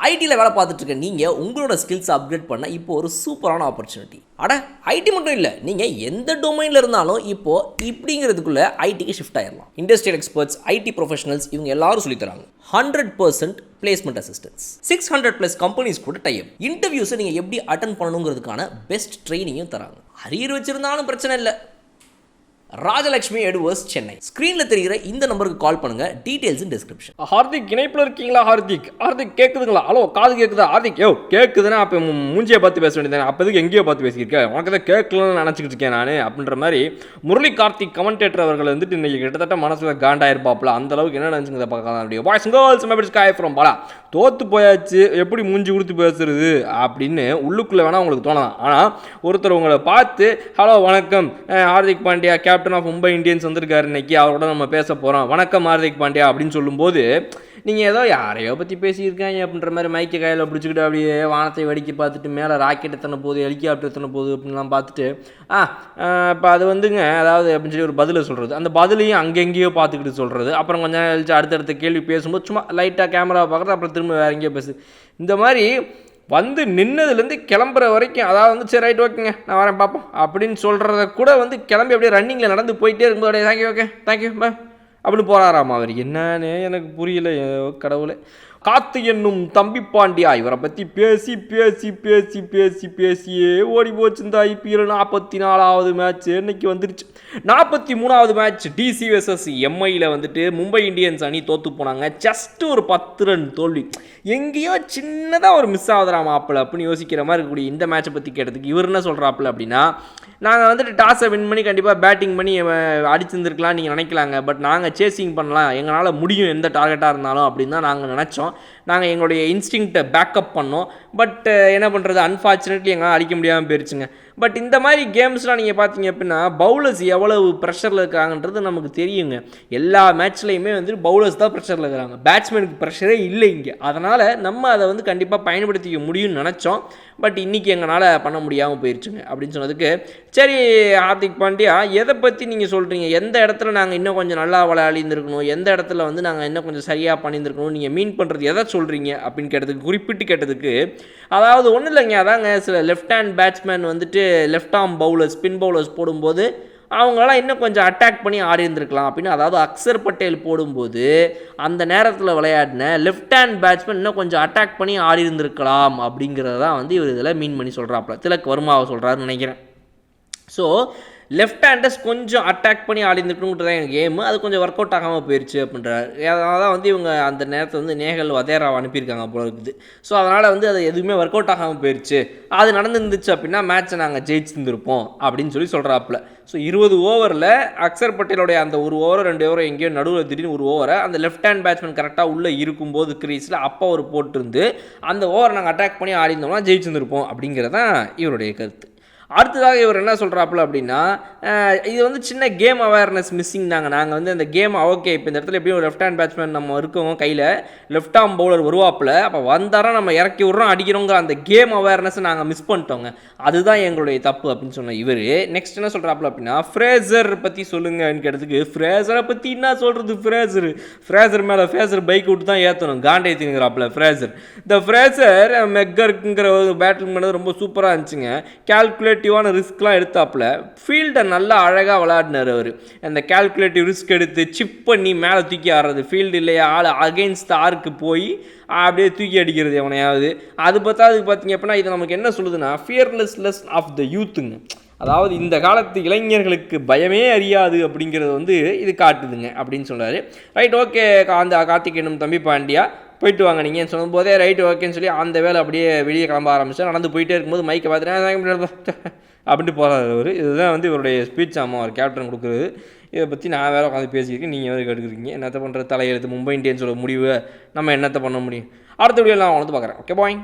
ஐடியில் வேலை பார்த்துட்டு இருக்க நீங்கள் உங்களோட ஸ்கில்ஸ் அப்கிரேட் பண்ண இப்போ ஒரு சூப்பரான ஆப்பர்ச்சுனிட்டி. அட ஐடி மட்டும் இல்லை, நீங்கள் எந்த டொமைனில் இருந்தாலும் இப்போது இப்படிங்கிறதுக்குள்ளே ஐடிக்கு ஷிஃப்ட் ஆயிடலாம். இண்டஸ்ட்ரியல் எக்ஸ்பர்ட்ஸ், ஐடி ப்ரொஃபஷனல்ஸ் இவங்க எல்லாரும் சொல்லித்தராங்க. 100% பிளேஸ்மெண்ட் அசிஸ்டன்ஸ், 600+ கம்பெனிஸ் கூட டைப். இன்டர்வியூஸை நீங்கள் எப்படி அட்டன் பண்ணணுங்கிறதுக்கான பெஸ்ட் ட்ரைனிங்கும் தராங்க. அரியர் வச்சிருந்தாலும் பிரச்சனை இல்லை. ராஜலட்சுமி எடுவர்ஸ், சென்னை. ஸ்க்ரீனில் தெரிகிற இந்த நம்பருக்கு கால் பண்ணுங்க. டீடைல்ஸ் இன் டிஸ்கிரிப்ஷன். ஹார்திக் இணைப்பில் இருக்கீங்களா? ஹார்திக் கேட்குதுங்களா? ஹலோ, காது கேட்குதா? ஹார்திக் கேட்குதுன்னா அப்போ மூஞ்சியை பார்த்து பேச வேண்டியதானே, அப்போதுக்கு எங்கேயோ பார்த்து பேசியிருக்கேன், உனக்கு தான் கேட்கலன்னு நினச்சிக்கிட்டு இருக்கேன் நான் அப்படின்ற மாதிரி முரளி கார்த்திக் கமெண்டேட்டர் அவர்கள் வந்துட்டு இன்னைக்கு கிட்டத்தட்ட மனசில் காண்டாயிருப்பாப்ல. அந்த அளவுக்கு என்ன நினச்சிங்க பார்க்கலாம். வாய்ஸ் கேர்ள்ஸ் மெம்பர்ஸ் காய் ஃப்ரம் பாலா, தோற்று போயாச்சு, எப்படி மூஞ்சி கொடுத்து பேசுறது அப்படின்னு உள்ளுக்குள்ளே வேணால் உங்களுக்கு தோணலாம். ஆனால் ஒருத்தர் உங்களை பார்த்து ஹலோ வணக்கம் Hardik Pandya captain of Mumbai Indians வந்திருக்காரு இன்னைக்கு, அவரோட நம்ம பேச போகிறோம், வணக்கம் ஹார்திக் பாண்டியா அப்படின்னு சொல்லும்போது நீங்கள் ஏதோ யாரையோ பற்றி பேசியிருக்காங்க அப்படின்ற மாதிரி மைக்கை கையில் பிடிச்சிக்கிட்டு அப்படியே வானத்தை வெடிக்க பார்த்துட்டு மேலே ராக்கெட் எத்தனை போகுது, ஹெலிகாப்டர் எத்தனை போகுது அப்படின்லாம் பார்த்துட்டு இப்போ அது வந்துங்க அதாவது அப்படின்னு சொல்லி ஒரு பதிலை சொல்கிறது, அந்த பதிலையும் அங்கெங்கேயோ பார்த்துக்கிட்டு சொல்கிறது, அப்புறம் கொஞ்சம் கழிச்சு அடுத்தடுத்த கேள்வி பேசும்போது சும்மா லைட்டாக கேமராவை பார்க்குறது, அப்புறம் திரும்ப வேறு எங்கேயோ பேசு. இந்த மாதிரி வந்து நின்னதுலேருந்து கிளம்புற வரைக்கும், அதாவது வந்து சரி ரைட் ஓகேங்க நான் வரேன் பார்ப்போம் அப்படின்னு சொல்கிறத கூட வந்து கிளம்பி அப்படியே ரன்னிங்கில் நடந்து போயிட்டே இருக்கும்போது அப்படியே தேங்க்யூ ஓகே தேங்க்யூ பாய் அப்படின்னு போகிறாராமா. அவர் என்னன்னு எனக்கு புரியல கடவுளே. காத்து என்னும் தம்பி பாண்டியா இவரை பற்றி பேசி பேசி பேசி பேசி பேசியே ஓடி போச்சு இந்த ஐபிஎல். 44வது மேட்ச் இன்னைக்கு வந்துருச்சு. 43வது மேட்ச் டிசி வெர்சஸ் எம்ஐயில் வந்துட்டு மும்பை இந்தியன்ஸ் அணி தோற்று போனாங்க. ஜஸ்ட் ஒரு 10 ரன் தோல்வி. எங்கேயோ சின்னதாக ஒரு மிஸ் ஆகுதுரா மாப்பிள்ள அப்படின்னு யோசிக்கிற மாதிரி இருக்கக்கூடிய இந்த மேட்சை பற்றி கேட்டதுக்கு இவர் என்ன சொல்கிறாப்புல அப்படின்னா, நாங்கள் வந்துட்டு டாஸை வின் பண்ணி கண்டிப்பாக பேட்டிங் பண்ணி அடிச்சிருந்துருக்கலாம் நீங்கள் நினைக்கலாங்க, பட் நாங்கள் சேசிங் பண்ணலாம், எங்களால் முடியும் எந்த டார்கெட்டாக இருந்தாலும் அப்படின்னு தான் நாங்கள் நினச்சோம். நாங்கள் எங்களுடைய இன்ஸ்டிங்க்டை பேக்கப் பண்ணோம். பட் என்ன பண்ணுறது, அன்ஃபார்ச்சுனேட்லி எங்களால் அடிக்க முடியாமல் போயிடுச்சுங்க. பட் இந்த மாதிரி கேம்ஸ்லாம் நீங்கள் பார்த்தீங்க அப்படின்னா பவுலர்ஸ் எவ்வளவு ப்ரெஷரில் இருக்காங்கன்றது நமக்கு தெரியுங்க. எல்லா மேட்ச்லேயுமே வந்து பவுலர்ஸ் தான் ப்ரெஷரில் இருக்கிறாங்க, பேட்ஸ்மேனுக்கு ப்ரெஷரே இல்லை இங்கே. அதனால் நம்ம அதை வந்து கண்டிப்பாக பயன்படுத்திக்க முடியும்னு நினச்சோம். பட் இன்றைக்கி எங்களால் பண்ண முடியாமல் போயிடுச்சுங்க அப்படின்னு சொன்னதுக்கு, சரி ஹார்திக் பாண்டியா எதை பற்றி நீங்கள் சொல்கிறீங்க, எந்த இடத்துல நாங்கள் இன்னும் கொஞ்சம் நல்லா விளையாடிருந்துருக்கணும், எந்த இடத்துல வந்து நாங்கள் இன்னும் கொஞ்சம் சரியாக பண்ணியிருந்துருக்கணும், நீங்கள் மீன் பண்ணுறது எதை சொல்கிறீங்க அப்படின்னு கேட்டதுக்கு, குறிப்பிட்டு கேட்டதுக்கு, அதாவது ஒன்றும் இல்லைங்க, அதாங்க சில லெஃப்ட் ஹேண்ட் பேட்ஸ்மேன் வந்துட்டு left arm bowlers spin bowlers போடும்போது அவங்களாம் இன்னும் கொஞ்சம் அட்டாக் பண்ணி ஆடி இருந்திருக்கலாம் அப்படின்னு, அதாவது அக்சர் பட்டேல் போடும்போது அந்த நேரத்தில் விளையாடின லெஃப்ட் ஹேண்ட் பேட்ஸ்மேன் இன்னும் கொஞ்சம் அட்டாக் பண்ணி ஆடி இருந்திருக்கலாம் அப்படிங்கிறதான் வந்து இவர் இதில் மீன் பண்ணி சொல்கிறாப்புல. திலக் வர்மாவை சொல்கிறாருன்னு நினைக்கிறேன். ஸோ லெஃப்ட் ஹேண்டர்ஸ் கொஞ்சம் அட்டாக் பண்ணி ஆடிந்துக்கணுன்றது தான் எங்கள் கேமு, அது கொஞ்சம் ஒர்க் அவுட் ஆகாமல் போயிடுச்சு அப்படின்றாரு. அதனால் தான் வந்து இவங்க அந்த நேரத்தில் வந்து நேகல் வதேராவை அனுப்பியிருக்காங்க போல இருக்குது. ஸோ அதனால் வந்து அது எதுவுமே ஒர்க் அவுட் ஆகாமல் போயிடுச்சு, அது நடந்துருந்துச்சு அப்படின்னா மேட்ச்சை நாங்கள் ஜெயிச்சிருந்துருப்போம் அப்படின்னு சொல்லி சொல்கிறாப்புல. ஸோ 20 ஓவரில் அக்சர் பட்டேலோடைய அந்த ஒரு ஓவரோ 2 ஓவரோ எங்கேயோ நடுவில் திடீர்னு ஒரு ஓவரை அந்த லெஃப்ட் ஹேண்ட் பேட்ஸ்மேன் கரெக்டாக உள்ளே இருக்கும்போது கிரீஸில் அப்போ ஒரு போட்டிருந்து அந்த ஓவரை நாங்கள் அட்டாக் பண்ணி ஆடிருந்தோம்னா ஜெயிச்சிருந்துருப்போம் அப்படிங்கிறது தான் இவருடைய கருத்து. அடுத்ததாக இவர் என்ன சொல்கிறாப்புல அப்படின்னா, இது வந்து சின்ன கேம் அவேர்னஸ் மிஸ்ஸிங் தாங்க. நாங்கள் வந்து அந்த கேம் ஓகே இப்போ இந்த இடத்துல எப்படியும் லெஃப்ட் ஹேண்ட் பேட்ஸ்மேன் நம்ம இருக்கவங்க கையில் லெஃப்ட் ஆர்ம் பவுலர் வருவாப்பில், அப்போ வந்தாரா நம்ம இறக்கி விட்றோம் அடிக்கிறோங்கிற அந்த கேம் அவேர்னஸை நாங்கள் மிஸ் பண்ணிட்டோங்க, அதுதான் எங்களுடைய தப்பு அப்படின்னு சொன்ன இவர் நெக்ஸ்ட் என்ன சொல்கிறாப்புல அப்படின்னா, ஃப்ரேசர் பற்றி சொல்லுங்கன்னு கேட்டதுக்கு, ஃப்ரேசரை பற்றி என்ன சொல்கிறது, ஃப்ரேசர் மேலே ஃபேசர் பைக் விட்டு தான் ஏற்றணும் காண்டை ஏற்றிங்கிறாப்புல ஃப்ரேசர். இந்த ஃப்ரேசர் மெக்கருக்குங்கிற ஒரு பேட்டிங் பண்ணது ரொம்ப சூப்பராக இருந்துச்சுங்க. கால்குலேட்டிவான ரிஸ்க்லாம் எடுத்தாப்புல, ஃபீல்டை நல்லா அழகாக விளையாடினார் அவர். அந்த கால்குலேட்டிவ் ரிஸ்க் எடுத்து சிப் பண்ணி மேலே தூக்கி ஆடுறது, ஃபீல்டு இல்லையா ஆள் அகெயின்ஸ்ட் ஆர்க்கு போய் அப்படியே தூக்கி அடிக்கிறது எவனையாவது. அது அதுக்கு பார்த்தீங்க அப்படின்னா இது நமக்கு என்ன சொல்லுதுன்னா, ஃபியர்லெஸ்னஸ் ஆஃப் த யூத்துங்க. அதாவது இந்த காலத்து இளைஞர்களுக்கு பயமே அறியாது அப்படிங்கிறது வந்து இது காட்டுதுங்க அப்படின்னு சொல்கிறாரு. ரைட் ஓகே அந்த கார்த்திக் என்னும் தம்பி பாண்டியா போயிட்டு வாங்க நீங்கள் சொல்லும் போதே ரைட்டு ஓகேன்னு சொல்லி அந்த வேலை அப்படியே வெளியே கிளம்ப ஆரம்பிச்சு நடந்து போயிட்டே இருக்கும்போது மைக்கை பார்த்துட்டு அப்படின்ட்டு போகிறாரு அவர். இதுதான் வந்து இவருடைய ஸ்பீச் ஆமாம் அவர் கேப்டன் கொடுக்குறது. இதை பற்றி நான் வேறு உட்காந்து பேசியிருக்கேன், நீங்கள் வேறு கேட்டுக்கிறீங்க. என்னத்தை பண்ணுறது, தலையெழுத்து மும்பை இந்தியன்ஸோட முடிவு, நம்ம என்னத்தை பண்ண முடியும். அடுத்த வீடியோவில் நான் வந்து பார்க்குறேன். Okay bye.